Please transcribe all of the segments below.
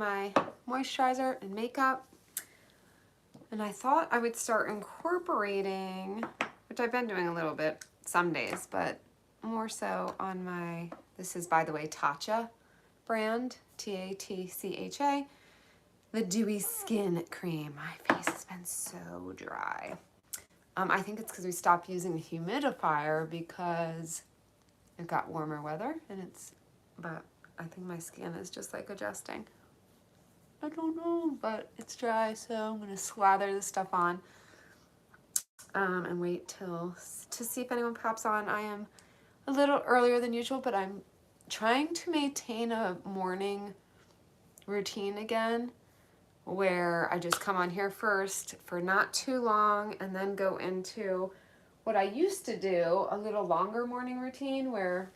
on my moisturizer and makeup. And I thought I would start incorporating, which I've been doing a little bit some days, but more so on my, this is, by the way, Tatcha brand, Tatcha, the Dewy Skin Cream. My face has been so dry. I think it's because we stopped using the humidifier because it got warmer weather, and but I think my skin is just like adjusting. I don't know, but it's dry, so I'm gonna slather this stuff on and wait to see if anyone pops on. I am a little earlier than usual, but I'm trying to maintain a morning routine again where I just come on here first for not too long and then go into what I used to do, a little longer morning routine where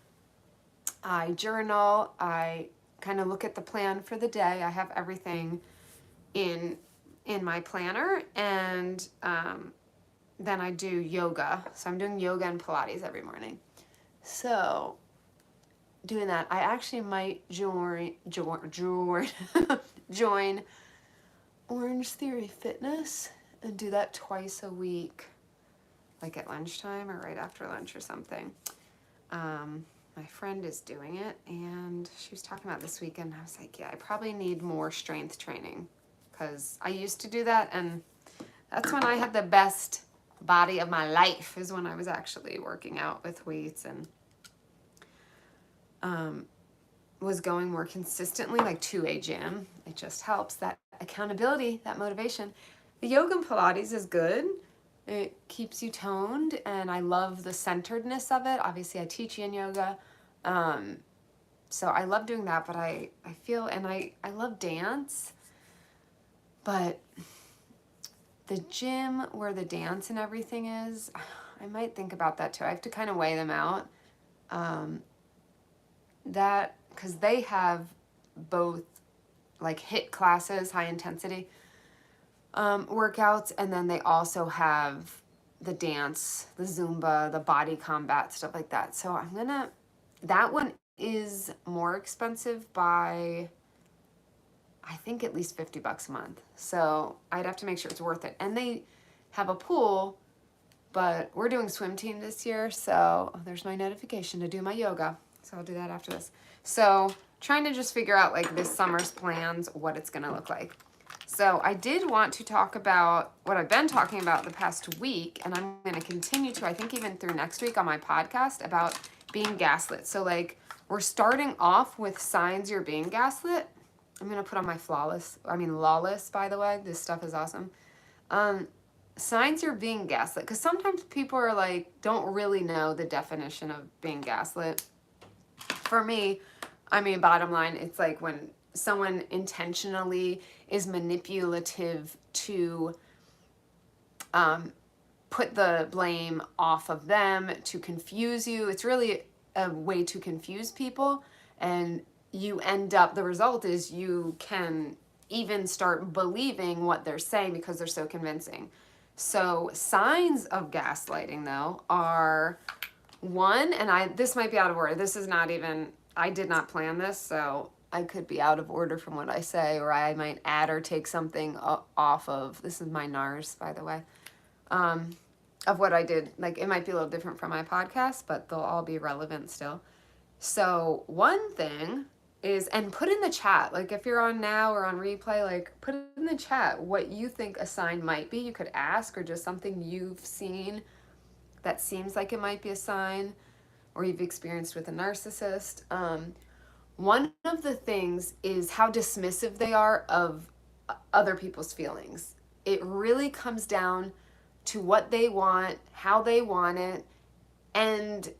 I journal, I kind of look at the plan for the day. I have everything in my planner, and then I do yoga. So I'm doing yoga and Pilates every morning. So doing that, I actually might join Orange Theory Fitness and do that twice a week, like at lunchtime or right after lunch or something. My friend is doing it, and she was talking about this weekend. I was like, yeah, I probably need more strength training because I used to do that, and that's when I had the best body of my life, is when I was actually working out with weights and was going more consistently, like to a gym. It just helps, that accountability, that motivation. The yoga and Pilates is good. It keeps you toned, and I love the centeredness of it. Obviously, I teach yin yoga, so I love doing that, but I feel, and I love dance, but the gym where the dance and everything is, I might think about that too. I have to kind of weigh them out. That, because they have both like HIIT classes, high intensity workouts, and then they also have the dance, the Zumba, the body combat, stuff like that. So that one is more expensive by, I think, at least $50 a month. So I'd have to make sure it's worth it. And they have a pool, but we're doing swim team this year, so there's my notification to do my yoga. So I'll do that after this. So trying to just figure out like this summer's plans, what it's gonna look like. So I did want to talk about what I've been talking about the past week, and I'm gonna continue to, I think even through next week on my podcast, about being gaslit. So like, we're starting off with signs you're being gaslit. I'm gonna put on my lawless, by the way. This stuff is awesome. Signs you're being gaslit, because sometimes people are like, don't really know the definition of being gaslit. For me, bottom line, it's like when someone intentionally is manipulative to put the blame off of them, to confuse you. It's really a way to confuse people, and you end up, the result is you can even start believing what they're saying because they're so convincing. So signs of gaslighting, though, are one, and this might be out of order. This is not even, I did not plan this, so I could be out of order from what I say, or I might add or take something off of, this is my NARS, by the way, of what I did. Like, it might be a little different from my podcast, but they'll all be relevant still. So one thing is, and put in the chat, like if you're on now or on replay, like put in the chat what you think a sign might be. You could ask, or just something you've seen that seems like it might be a sign, or you've experienced with a narcissist. One of the things is how dismissive they are of other people's feelings. It really comes down to what they want, how they want it, and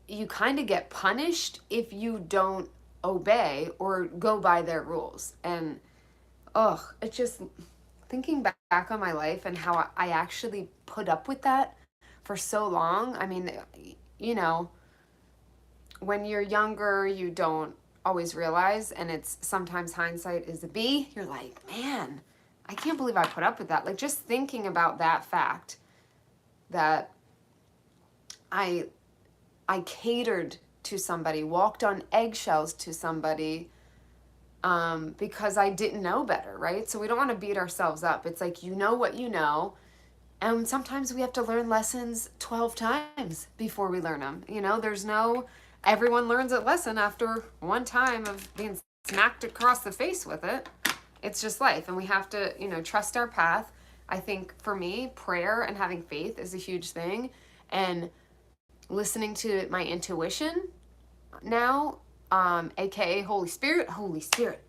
you kind of get punished if you don't obey or go by their rules. And it's just thinking back on my life and how I actually put up with that for so long. I mean, you know, when you're younger, you don't always realize, and it's sometimes hindsight is a B. You're like, man, I can't believe I put up with that. Like, just thinking about that fact that I catered to somebody, walked on eggshells to somebody because I didn't know better, right? So we don't want to beat ourselves up. It's like, you know what you know. And sometimes we have to learn lessons 12 times before we learn them. You know, everyone learns a lesson after one time of being smacked across the face with it. It's just life. And we have to, trust our path. I think for me, prayer and having faith is a huge thing. And listening to my intuition now, aka Holy Spirit,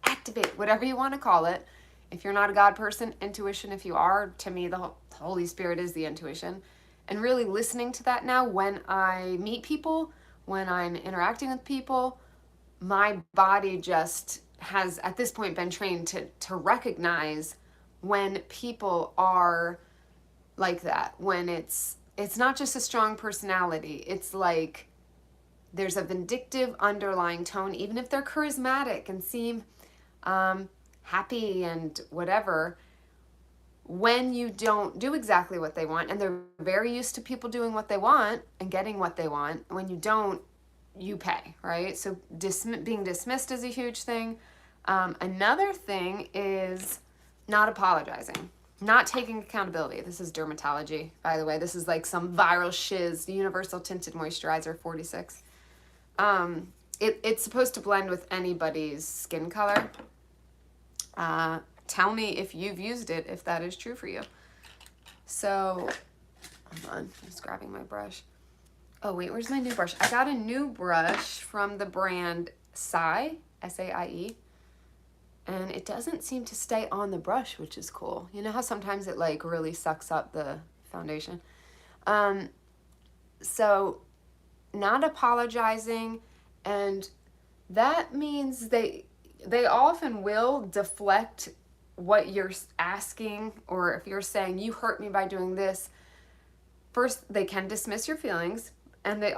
activate, whatever you want to call it. If you're not a God person, intuition. If you are, to me, the Holy Spirit is the intuition. And really listening to that now when I meet people, when I'm interacting with people, my body just has at this point been trained to recognize when people are like that, when it's not just a strong personality. It's like there's a vindictive underlying tone, even if they're charismatic and seem happy and whatever. When you don't do exactly what they want, and they're very used to people doing what they want and getting what they want, when you don't, you pay, right? So being dismissed is a huge thing. Another thing is not apologizing, not taking accountability. This is dermatology, by the way. This is like some viral shiz, the Universal Tinted Moisturizer 46. It's supposed to blend with anybody's skin color. Tell me if you've used it, if that is true for you. So, hold on, I'm just grabbing my brush. Oh wait, where's my new brush? I got a new brush from the brand Saie, S-A-I-E. And it doesn't seem to stay on the brush, which is cool. You know how sometimes it like really sucks up the foundation? So not apologizing, and that means they often will deflect what you're asking, or if you're saying you hurt me by doing this. First, they can dismiss your feelings, and they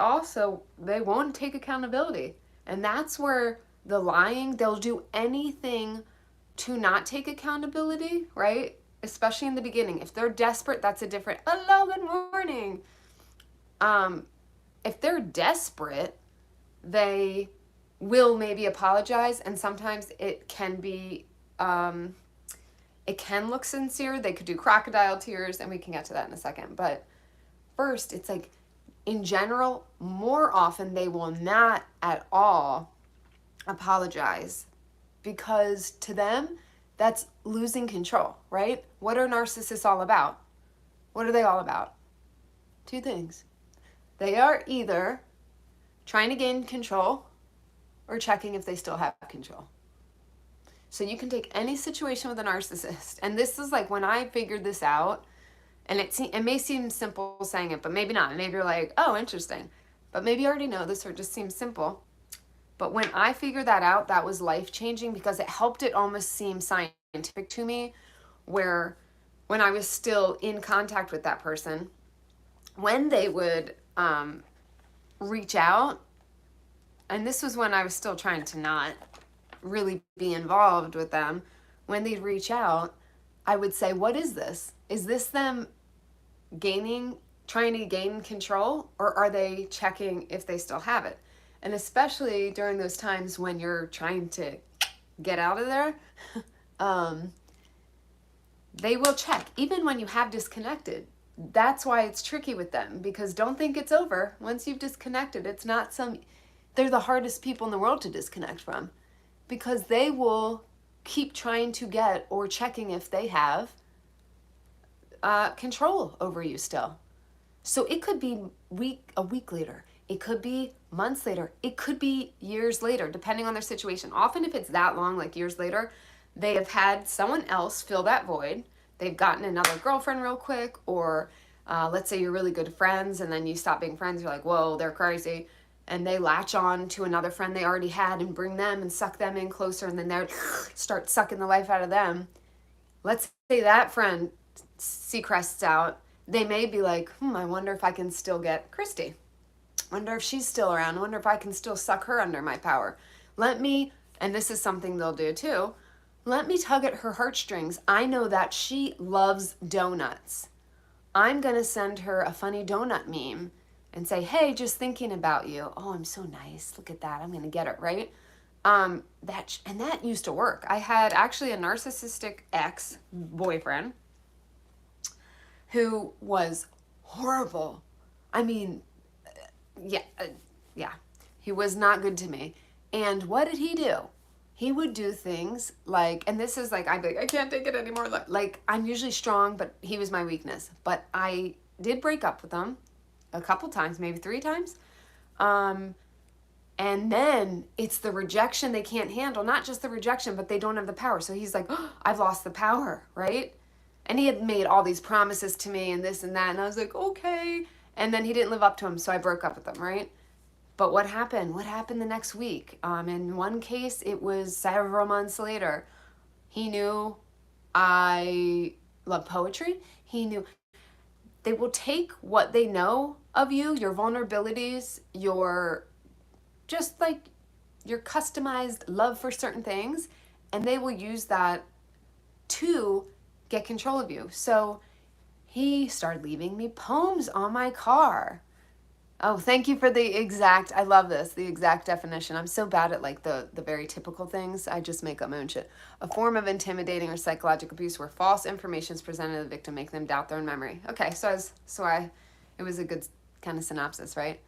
won't take accountability. And that's where the lying, they'll do anything to not take accountability, right? Especially in the beginning. If they're desperate, that's a different, hello, good morning. If they're desperate, they will maybe apologize, and sometimes it can be, it can look sincere. They could do crocodile tears, and we can get to that in a second. But first, it's like, in general, more often they will not at all apologize, because to them, that's losing control, right? What are narcissists all about? What are they all about? Two things. They are either trying to gain control or checking if they still have control. So you can take any situation with a narcissist, and this is like when I figured this out, and it may seem simple saying it, but maybe not. Maybe you're like, oh, interesting. But maybe you already know this, or it just seems simple. But when I figured that out, that was life-changing, because it helped it almost seem scientific to me, where when I was still in contact with that person, when they would reach out, and this was when I was still trying to not really be involved with them, when they'd reach out, I would say, what is this? Is this them trying to gain control, or are they checking if they still have it? And especially during those times when you're trying to get out of there, they will check, even when you have disconnected. That's why it's tricky with them, because don't think it's over. Once you've disconnected, it's not they're the hardest people in the world to disconnect from, because they will keep trying to get or checking if they have control over you still. So it could be a week later. It could be months later. It could be years later, depending on their situation. Often if it's that long, like years later, they have had someone else fill that void. They've gotten another girlfriend real quick, or let's say you're really good friends and then you stop being friends. You're like, whoa, they're crazy. And they latch on to another friend they already had and bring them and suck them in closer, and then they start sucking the life out of them. Let's say that friend Seacrests out. They may be like, I wonder if I can still get Christy. Wonder if she's still around. Wonder if I can still suck her under my power. And this is something they'll do too, let me tug at her heartstrings. I know that she loves donuts. I'm going to send her a funny donut meme and say, hey, just thinking about you. Oh, I'm so nice. Look at that. I'm going to get it, right? That used to work. I had actually a narcissistic ex-boyfriend who was horrible. I mean, yeah, he was not good to me. And what did he do? He would do things like, and this is like, I'd be like, I can't take it anymore. Like, I'm usually strong, but he was my weakness. But I did break up with him a couple times, maybe 3 times. And then it's the rejection they can't handle. Not just the rejection, but they don't have the power. So he's like, oh, I've lost the power, right? And he had made all these promises to me and this and that. And I was like, okay. And then he didn't live up to them. So I broke up with him, right? But what happened? What happened the next week? In one case, it was several months later. He knew I love poetry. He knew they will take what they know of you, your vulnerabilities, your just like your customized love for certain things, and they will use that to get control of you. So he started leaving me poems on my car. Oh, thank you for the exact, I love this, the exact definition. I'm so bad at like the very typical things. I just make up my own shit. A form of intimidating or psychological abuse where false information is presented to the victim, make them doubt their own memory. Okay, it was a good kind of synopsis, right?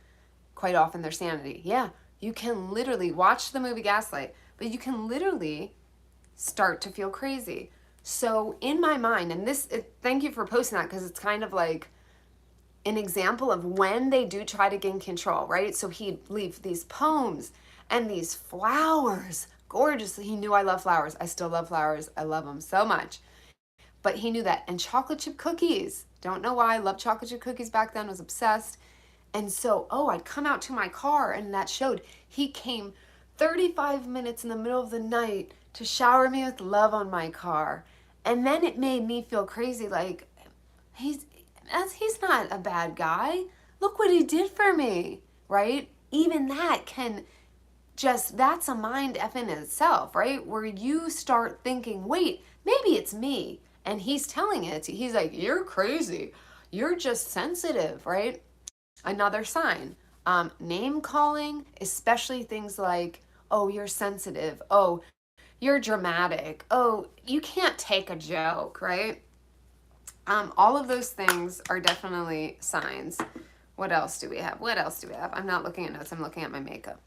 Quite often their sanity. Yeah, you can literally watch the movie Gaslight, but you can literally start to feel crazy. So in my mind, and thank you for posting that, because it's kind of like an example of when they do try to gain control, right? So he'd leave these poems and these flowers, gorgeous. He knew I love flowers. I still love flowers. I love them so much. But he knew that. And chocolate chip cookies. Don't know why. I loved chocolate chip cookies back then. Was obsessed. And so, I'd come out to my car, and that showed. He came 35 minutes in the middle of the night to shower me with love on my car. And then it made me feel crazy, like, he's not a bad guy. Look what he did for me, right? Even that that's a mind F in itself, right? Where you start thinking, wait, maybe it's me. And he's telling it. He's like, you're crazy. You're just sensitive, right? Another sign, name calling, especially things like, oh, you're sensitive. Oh, you're dramatic. Oh, you can't take a joke, right? All of those things are definitely signs. What else do we have? I'm not looking at notes. I'm looking at my makeup.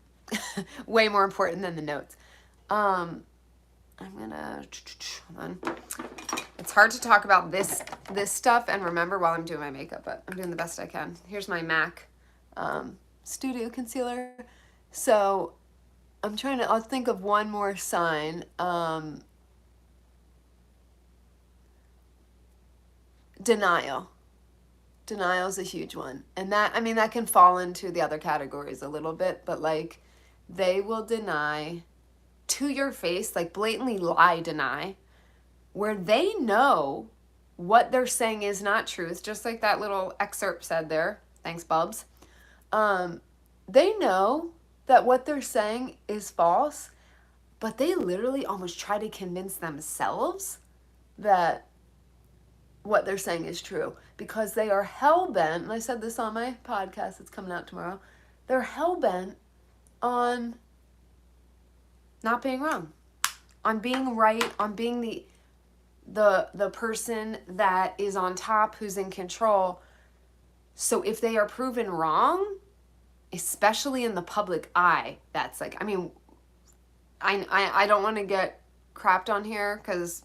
Way more important than the notes. I'm gonna, hold on. It's hard to talk about this stuff and remember while I'm doing my makeup, but I'm doing the best I can. Here's my MAC Studio Concealer. So I'll think of one more sign. Denial. Denial is a huge one. And that can fall into the other categories a little bit, but like they will deny to your face, like blatantly deny, where they know what they're saying is not truth, just like that little excerpt said there. Thanks, Bubs. They know that what they're saying is false, but they literally almost try to convince themselves that what they're saying is true, because they are hell-bent, and I said this on my podcast, it's coming out tomorrow, they're hell-bent on not being wrong, on being right, on being the person that is on top, who's in control. So if they are proven wrong, especially in the public eye, that's like, I don't want to get crapped on here, because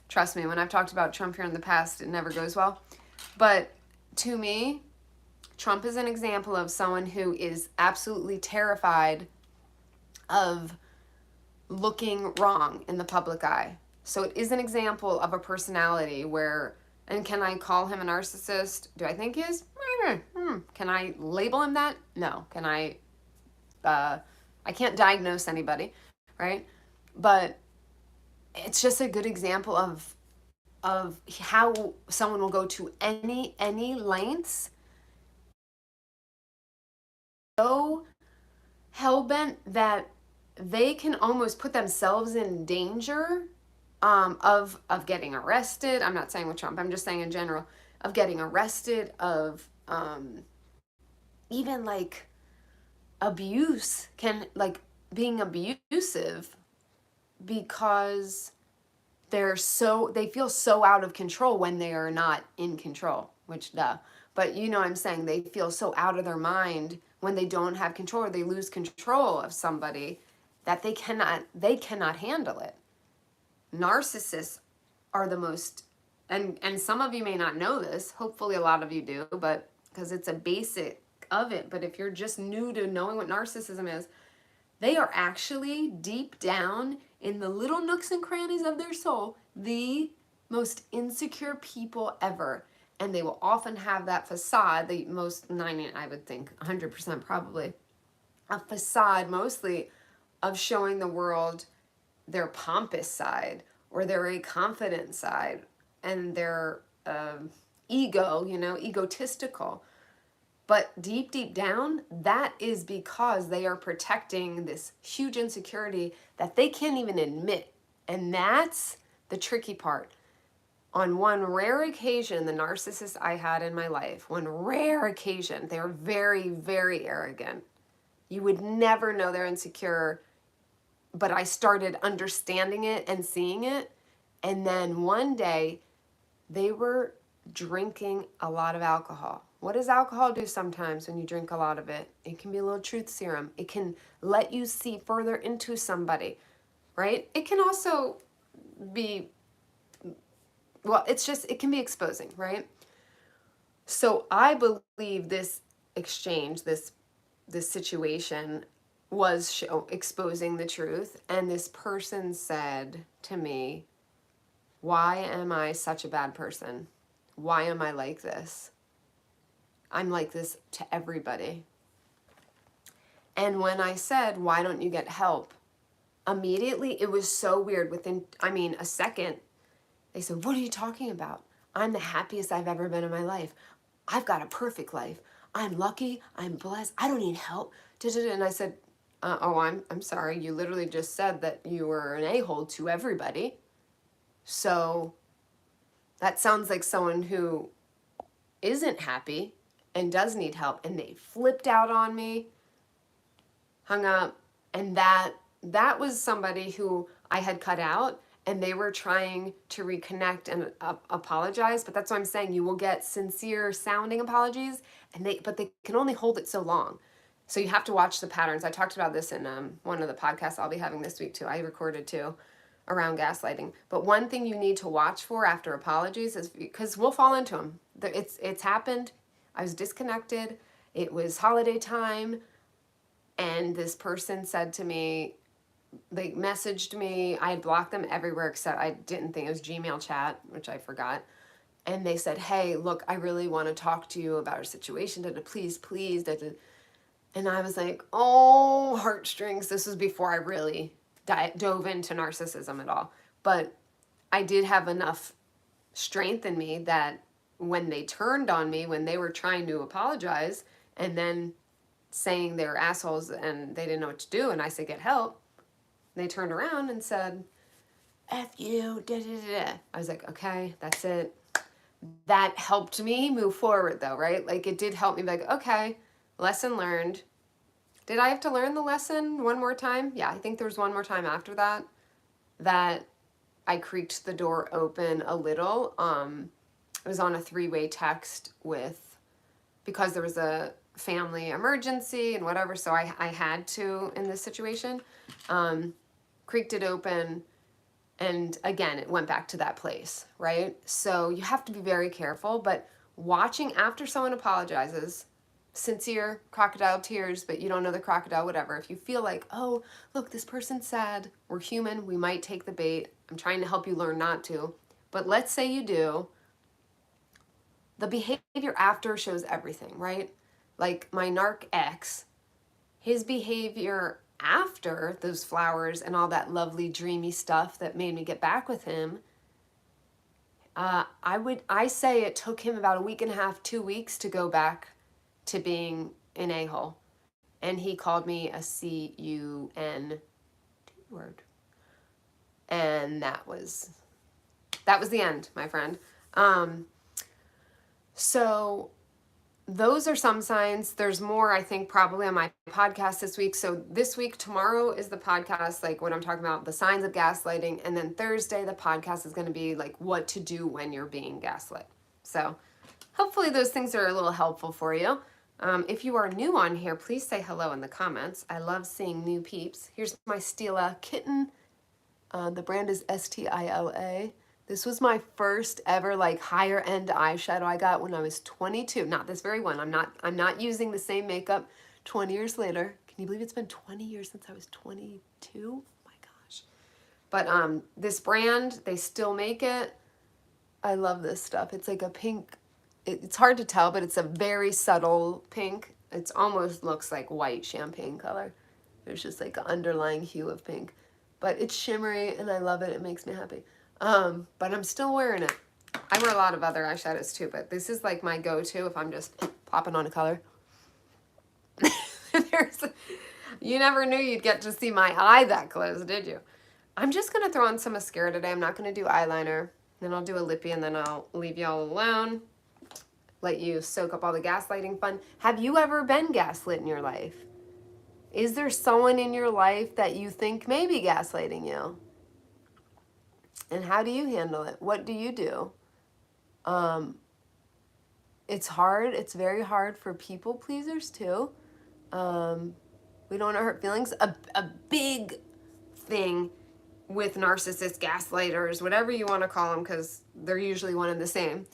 trust me, when I've talked about Trump here in the past, it never goes well. But to me, Trump is an example of someone who is absolutely terrified of looking wrong in the public eye. So it is an example of a personality where, and can I call him a narcissist? Do I think he is? Can I label him that? No. Can I can't diagnose anybody, right? But it's just a good example of how someone will go to any lengths, so hell-bent that they can almost put themselves in danger of getting arrested. I'm not saying with Trump, I'm just saying in general, of getting arrested, of even like abuse, can like being abusive because they feel so out of control when they are not in control, which duh. But you know what I'm saying? They feel so out of their mind when they don't have control, or they lose control of somebody, that they cannot handle it. Narcissists are the most, and some of you may not know this, hopefully a lot of you do, but because it's a basic of it. But if you're just new to knowing what narcissism is, they are actually deep down in the little nooks and crannies of their soul the most insecure people ever. And they will often have that facade, the most 90, I would think 100% probably, a facade mostly of showing the world their pompous side or their very confident side and their egotistical. But deep, deep down, that is because they are protecting this huge insecurity that they can't even admit. And that's the tricky part. On one rare occasion, the narcissist I had in my life, one rare occasion, they're very, very arrogant. You would never know they're insecure, but I started understanding it and seeing it. And then one day, they were drinking a lot of alcohol. What does alcohol do sometimes when you drink a lot of it? It can be a little truth serum. It can let you see further into somebody, right? It can also be, well, it can be exposing, right? So I believe this exchange, this situation was exposing the truth. And this person said to me, why am I such a bad person? Why am I like this? I'm like this to everybody. And when I said, why don't you get help? Immediately, it was so weird. Within, a second, they said, what are you talking about? I'm the happiest I've ever been in my life. I've got a perfect life. I'm lucky. I'm blessed. I don't need help. And I said, I'm sorry. You literally just said that you were an a-hole to everybody. So that sounds like someone who isn't happy and does need help. And they flipped out on me, hung up, and that was somebody who I had cut out, and they were trying to reconnect and apologize. But that's what I'm saying. You will get sincere sounding apologies, but they can only hold it so long. So you have to watch the patterns. I talked about this in one of the podcasts I'll be having this week too. I recorded too, around gaslighting. But one thing you need to watch for after apologies is, because we'll fall into them. It's happened. I was disconnected. It was holiday time. And this person said to me, they messaged me. I had blocked them everywhere except I didn't think it was Gmail chat, which I forgot. And they said, hey, look, I really want to talk to you about our situation. Please. And I was like, oh, heartstrings. This was before I really dove into narcissism at all. But I did have enough strength in me that when they turned on me, when they were trying to apologize and then saying they were assholes and they didn't know what to do, and I said, get help, they turned around and said, F you, da da da. I was like, okay, that's it. That helped me move forward though, right? Like it did help me be like, okay, lesson learned. Did I have to learn the lesson one more time? Yeah, I think there was one more time after that I creaked the door open a little. It was on a 3-way text because there was a family emergency and whatever, so I had to, in this situation, creaked it open, and again, it went back to that place, right? So you have to be very careful, but watching after someone apologizes, sincere crocodile tears, but you don't know the crocodile, whatever. If you feel like, oh, look, this person's sad, we're human, we might take the bait. I'm trying to help you learn not to. But let's say you do. The behavior after shows everything, right? Like my narc ex, his behavior after those flowers and all that lovely dreamy stuff that made me get back with him, I say it took him about a week and a half, 2 weeks to go back to being an a-hole. And he called me a C-U-N word. And that was the end, my friend. So those are some signs. There's more, I think, probably on my podcast this week. So this week, tomorrow is the podcast, like what I'm talking about, the signs of gaslighting. And then Thursday, the podcast is going to be like what to do when you're being gaslit. So hopefully those things are a little helpful for you. If you are new on here, please say hello in the comments. I love seeing new peeps. Here's my Stila kitten. The brand is Stila. This was my first ever like higher end eyeshadow I got when I was 22. Not this very one. I'm not using the same makeup 20 years later. Can you believe it's been 20 years since I was 22? Oh my gosh. But this brand, they still make it. I love this stuff. It's like a pink. It's hard to tell, but it's a very subtle pink. It almost looks like white champagne color. There's just like an underlying hue of pink. But it's shimmery and I love it. It makes me happy. But I'm still wearing it. I wear a lot of other eyeshadows too, but this is like my go-to if I'm just popping on a color. You never knew you'd get to see my eye that close, did you? I'm just going to throw on some mascara today. I'm not going to do eyeliner. Then I'll do a lippy and then I'll leave y'all alone. Let you soak up all the gaslighting fun. Have you ever been gaslit in your life? Is there someone in your life that you think may be gaslighting you? And how do you handle it? What do you do? It's hard. It's very hard for people pleasers too. We don't want to hurt feelings. A big thing with narcissists, gaslighters, whatever you want to call them, because they're usually one and the same,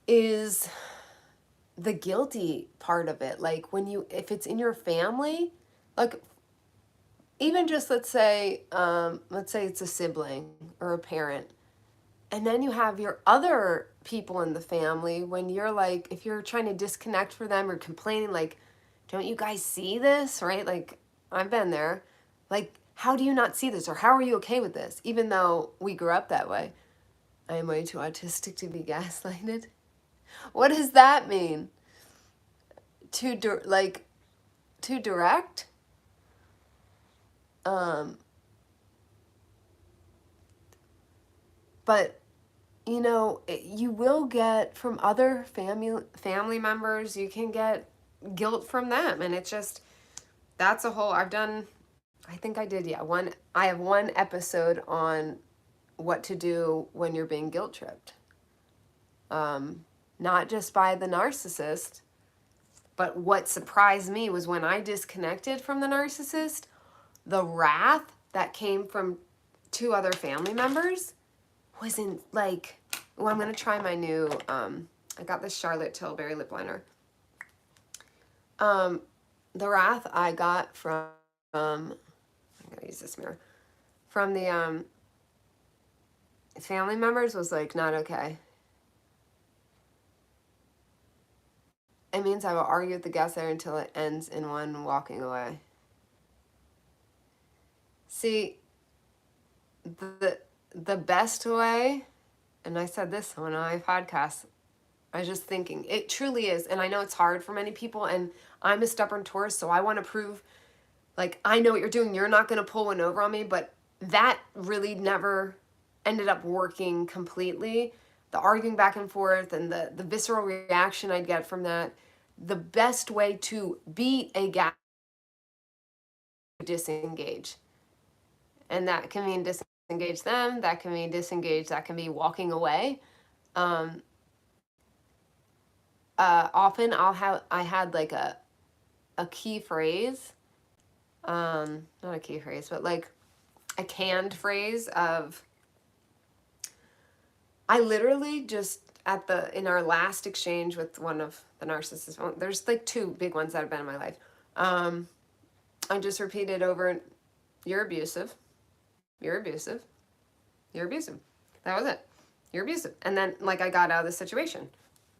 is the guilty part of it. Like if it's in your family, like even just let's say it's a sibling or a parent, and then you have your other people in the family when you're like, if you're trying to disconnect for them or complaining, like, don't you guys see this, right? Like, I've been there. Like, how do you not see this? Or how are you okay with this? Even though we grew up that way. I am way too autistic to be gaslighted. What does that mean? Too direct? But you know, you will get from other family members, you can get guilt from them, and it's just, that's a whole, I have one episode on what to do when you're being guilt tripped. Not just by the narcissist, but what surprised me was when I disconnected from the narcissist, the wrath that came from two other family members wasn't like, well, I'm going to try my new, I got this Charlotte Tilbury lip liner. The wrath I got from, I'm going to use this mirror, from the family members was like, not okay. It means I will argue with the gaslighter until it ends in one walking away. See, the best way, and I said this on my podcast, I was just thinking, it truly is, and I know it's hard for many people, and I'm a stubborn Taurus, so I want to prove, like, I know what you're doing, you're not going to pull one over on me, but that really never ended up working completely. The arguing back and forth and the visceral reaction I'd get from that, the best way to beat a gap, disengage. And that can mean disengage them, that can mean disengage, that can be walking away. Often I had like a key phrase, not a key phrase, but like a canned phrase of, I literally just in our last exchange with one of the narcissists, there's like two big ones that have been in my life. I just repeated over, you're abusive. You're abusive. You're abusive. That was it. You're abusive. And then like I got out of the situation.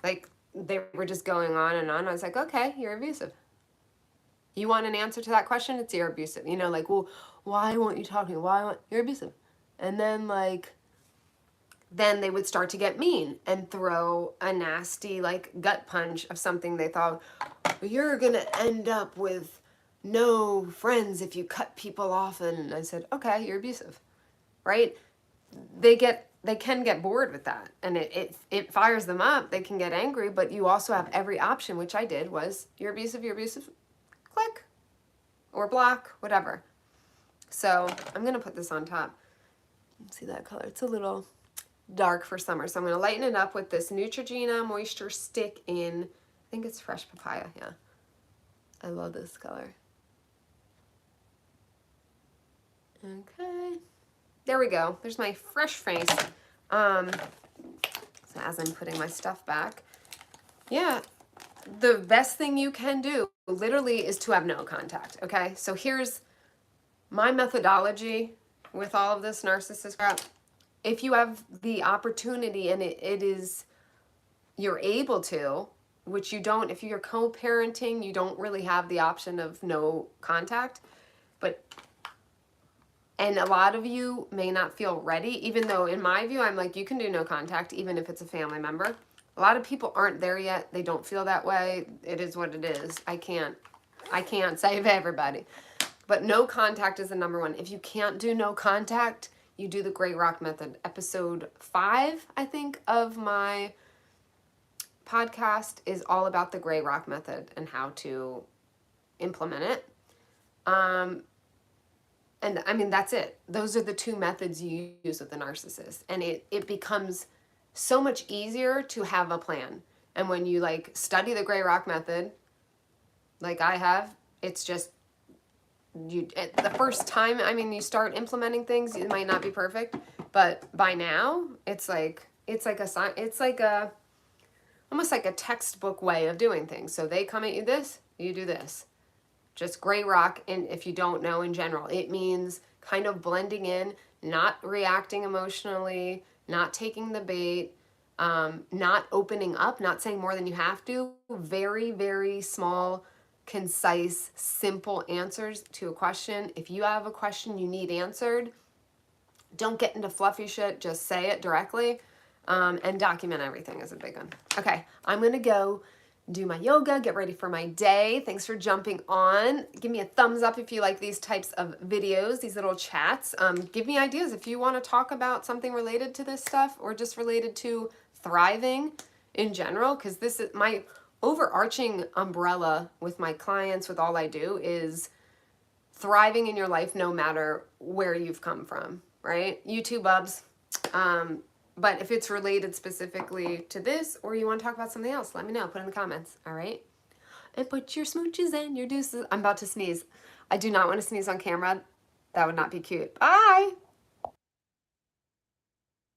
Like they were just going on and on. I was like, okay, you're abusive. You want an answer to that question? It's you're abusive. You know, like, well, why won't you talk to me? You're abusive. And then then they would start to get mean and throw a nasty like gut punch of something they thought, well, you're going to end up with no friends if you cut people off. And I said, okay, you're abusive, right? They get they can get bored with that, and it fires them up. They can get angry, but you also have every option, which I did, was you're abusive, click, or block, whatever. So I'm going to put this on top. See that color? It's a little dark for summer. So I'm going to lighten it up with this Neutrogena Moisture Stick in, I think it's fresh papaya. Yeah. I love this color. Okay. There we go. There's my fresh face. So as I'm putting my stuff back, yeah, the best thing you can do literally is to have no contact. Okay. So here's my methodology with all of this narcissist crap. If you have the opportunity and you're able to, which you don't, if you're co-parenting, you don't really have the option of no contact, and a lot of you may not feel ready, even though in my view, I'm like, you can do no contact, even if it's a family member. A lot of people aren't there yet. They don't feel that way. It is what it is. I can't save everybody. But no contact is the number one. If you can't do no contact, you do the Gray Rock Method. Episode 5, I think, of my podcast is all about the Gray Rock Method and how to implement it. And I mean, that's it. Those are the 2 methods you use with the narcissist. And it becomes so much easier to have a plan. And when you like study the Gray Rock Method, like I have, it's just, the first time, I mean, you start implementing things, it might not be perfect, but by now it's almost like a textbook way of doing things. So they come at you this, you do this. Just Gray Rock, and if you don't know in general, it means kind of blending in, not reacting emotionally, not taking the bait, not opening up, not saying more than you have to. Very, very small, concise, simple answers to a question. If you have a question you need answered, don't get into fluffy shit, just say it directly, and document everything is a big one. Okay, I'm gonna go do my yoga, get ready for my day. Thanks for jumping on. Give me a thumbs up if you like these types of videos, these little chats. Give me ideas if you want to talk about something related to this stuff or just related to thriving in general, because this is my overarching umbrella with my clients, with all I do, is thriving in your life no matter where you've come from, right? You too, bubs. But if it's related specifically to this, or you want to talk about something else, let me know. Put in the comments, all right? And put your smooches and your deuces. I'm about to sneeze. I do not want to sneeze on camera. That would not be cute. Bye!